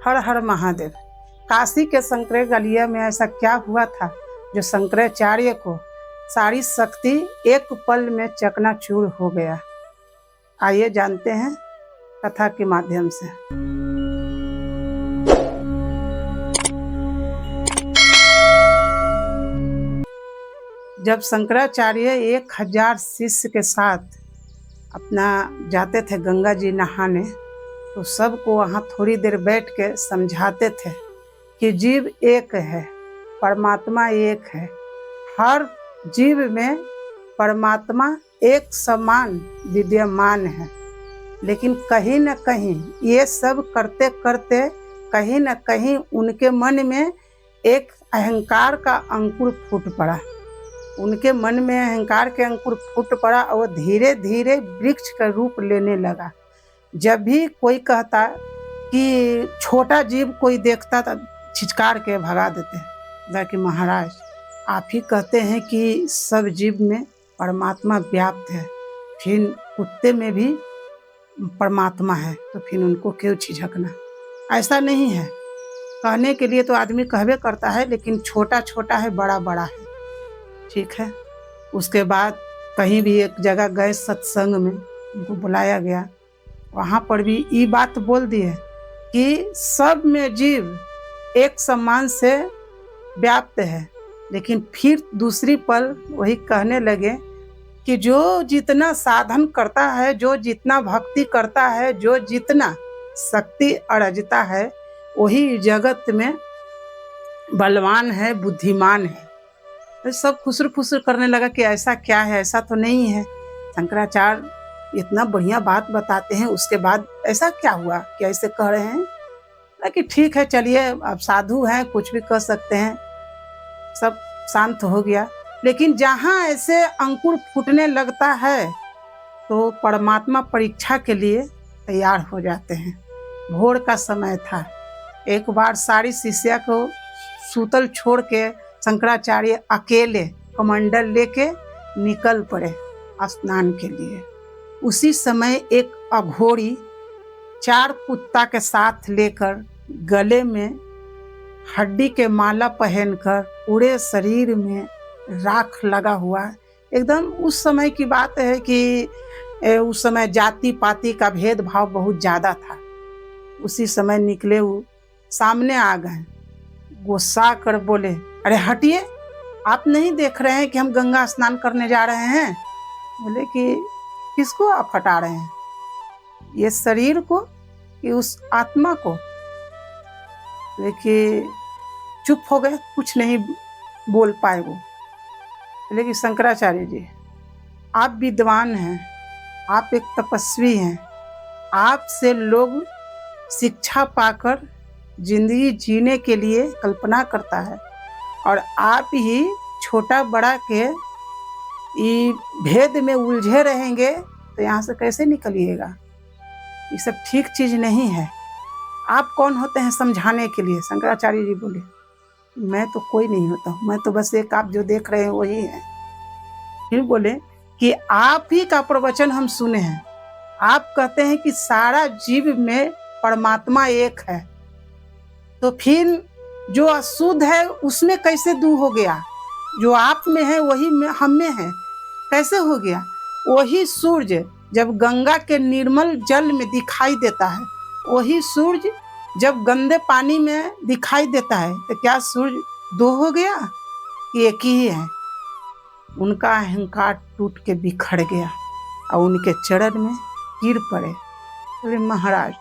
हर हर महादेव। काशी के शंकराचार्य में ऐसा क्या हुआ था जो शंकराचार्य को सारी शक्ति एक पल में चकनाचूर हो गया। आइए जानते हैं कथा के माध्यम से। जब शंकराचार्य 1000 शिष्य के साथ अपना जाते थे गंगा जी नहाने, तो सबको वहाँ थोड़ी देर बैठ के समझाते थे कि जीव एक है, परमात्मा एक है। हर जीव में परमात्मा एक समान विद्यमान है। लेकिन कहीं न कहीं ये सब करते करते कहीं न कहीं उनके मन में एक अहंकार का अंकुर फूट पड़ा। उनके मन में अहंकार के अंकुर फूट पड़ा और धीरे धीरे वृक्ष का रूप लेने लगा। जब भी कोई कहता कि छोटा जीव कोई देखता तो छिचकार के भगा देते कि महाराज आप ही कहते हैं कि सब जीव में परमात्मा व्याप्त है, फिर कुत्ते में भी परमात्मा है, तो फिर उनको क्यों झिझकना। ऐसा नहीं है। कहने के लिए तो आदमी कहबे करता है, लेकिन छोटा छोटा है, बड़ा बड़ा है। ठीक है। उसके बाद कहीं भी एक जगह गए सत्संग में, उनको बुलाया गया, वहाँ पर भी ये बात बोल दी है कि सब में जीव एक समान से व्याप्त है। लेकिन फिर दूसरी पल वही कहने लगे कि जो जितना साधन करता है, जो जितना भक्ति करता है, जो जितना शक्ति अर्जता है, वही जगत में बलवान है, बुद्धिमान है। तो सब खुसर खुसर करने लगा कि ऐसा क्या है, ऐसा तो नहीं है। शंकराचार्य इतना बढ़िया बात बताते हैं, उसके बाद ऐसा क्या हुआ कि ऐसे कह रहे हैं कि ठीक है चलिए, अब साधु हैं, कुछ भी कर सकते हैं। सब शांत हो गया। लेकिन जहाँ ऐसे अंकुर फूटने लगता है तो परमात्मा परीक्षा के लिए तैयार हो जाते हैं। भोर का समय था। एक बार सारी शिष्या को सूतल छोड़ के शंकराचार्य अकेले कमंडल लेके निकल पड़े स्नान के लिए। उसी समय एक अघोरी 4 कुत्ता के साथ लेकर, गले में हड्डी के माला पहनकर, पूरे शरीर में राख लगा हुआ, एकदम उस समय की बात है कि उस समय जाति पाति का भेदभाव बहुत ज़्यादा था। उसी समय निकले, वो सामने आ गए, गुस्सा कर बोले, अरे हटिए, आप नहीं देख रहे हैं कि हम गंगा स्नान करने जा रहे हैं? बोले कि किसको आप हटा रहे हैं, ये शरीर को कि उस आत्मा को? देखिए चुप हो गए, कुछ नहीं बोल पाए वो। लेकिन शंकराचार्य जी, आप विद्वान हैं, आप एक तपस्वी हैं, आपसे लोग शिक्षा पाकर जिंदगी जीने के लिए कल्पना करता है, और आप ही छोटा बड़ा के ये भेद में उलझे रहेंगे तो यहाँ से कैसे निकलिएगा? ये सब ठीक चीज़ नहीं है। आप कौन होते हैं समझाने के लिए? शंकराचार्य जी बोले, मैं तो कोई नहीं होता हूँ, मैं तो बस एक आप जो देख रहे हैं वही है। फिर बोले कि आप ही का प्रवचन हम सुने हैं, आप कहते हैं कि सारा जीव में परमात्मा एक है, तो फिर जो अशुद्ध है उसमें कैसे दूर हो गया? जो आप में है वही में हम में है, कैसे हो गया? वही सूर्य जब गंगा के निर्मल जल में दिखाई देता है, वही सूर्य जब गंदे पानी में दिखाई देता है, तो क्या सूर्य 2 हो गया कि एक ही है? उनका अहंकार टूट के बिखर गया और उनके चरण में गिर पड़े। बोले महाराज,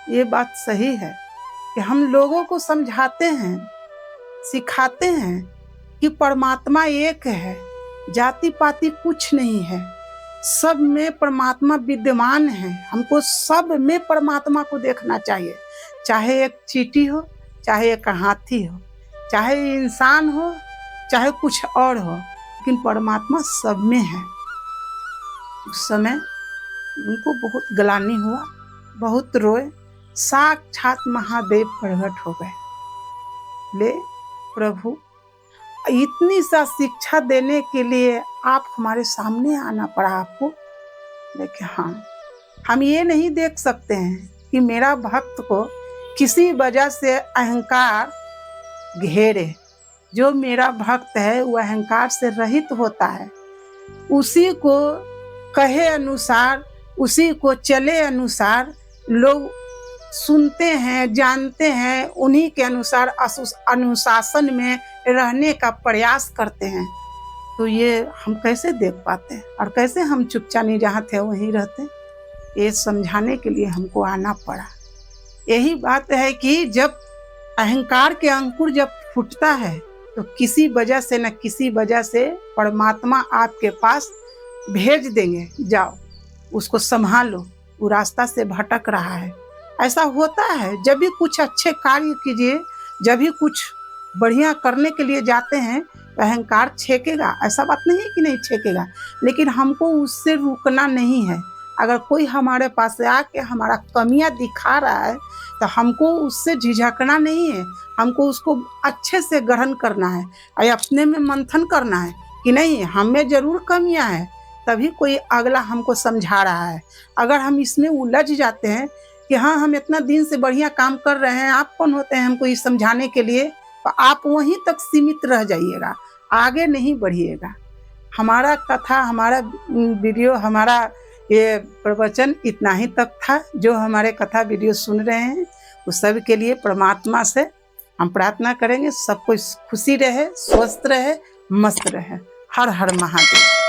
ये बात सही है कि हम लोगों को समझाते हैं, सिखाते हैं कि परमात्मा एक है, जाति पाति कुछ नहीं है, सब में परमात्मा विद्यमान है। हमको सब में परमात्मा को देखना चाहिए, चाहे एक चींटी हो, चाहे एक हाथी हो, चाहे इंसान हो, चाहे कुछ और हो, लेकिन परमात्मा सब में है। उस समय उनको बहुत ग्लानि हुआ, बहुत रोए, साक्षात महादेव प्रकट हो गए। ले प्रभु, इतनी सा शिक्षा देने के लिए आप हमारे सामने आना पड़ा आपको? देखिए हाँ, हम ये नहीं देख सकते हैं कि मेरा भक्त को किसी वजह से अहंकार घेरे। जो मेरा भक्त है वो अहंकार से रहित होता है, उसी को कहे अनुसार, उसी को चले अनुसार लोग सुनते हैं, जानते हैं, उन्हीं के अनुसार अनुशासन में रहने का प्रयास करते हैं। तो ये हम कैसे देख पाते हैं और कैसे हम चुपचानी जहाँ थे वहीं रहते। ये समझाने के लिए हमको आना पड़ा। यही बात है कि जब अहंकार के अंकुर जब फूटता है तो किसी वजह से न किसी वजह से परमात्मा आपके पास भेज देंगे, जाओ उसको संभालो, वो रास्ता से भटक रहा है। ऐसा होता है। जब भी कुछ अच्छे कार्य कीजिए, जब भी कुछ बढ़िया करने के लिए जाते हैं तो अहंकार छेकेगा, ऐसा बात नहीं है कि नहीं छेकेगा, लेकिन हमको उससे रुकना नहीं है। अगर कोई हमारे पास आके हमारा कमियां दिखा रहा है तो हमको उससे झिझकना नहीं है, हमको उसको अच्छे से ग्रहण करना है और अपने में मंथन करना है कि नहीं, हमें जरूर कमियां हैं, तभी कोई अगला हमको समझा रहा है। अगर हम इसमें उलझ जाते हैं कि हाँ हम इतना दिन से बढ़िया काम कर रहे हैं, आप कौन होते हैं हमको ये समझाने के लिए, तो आप वहीं तक सीमित रह जाइएगा, आगे नहीं बढ़िएगा। हमारा कथा, हमारा वीडियो, हमारा ये प्रवचन इतना ही तक था। जो हमारे कथा वीडियो सुन रहे हैं उस सब के लिए परमात्मा से हम प्रार्थना करेंगे सब कोई खुशी रहे, स्वस्थ रहे, मस्त रहे। हर हर महादेव।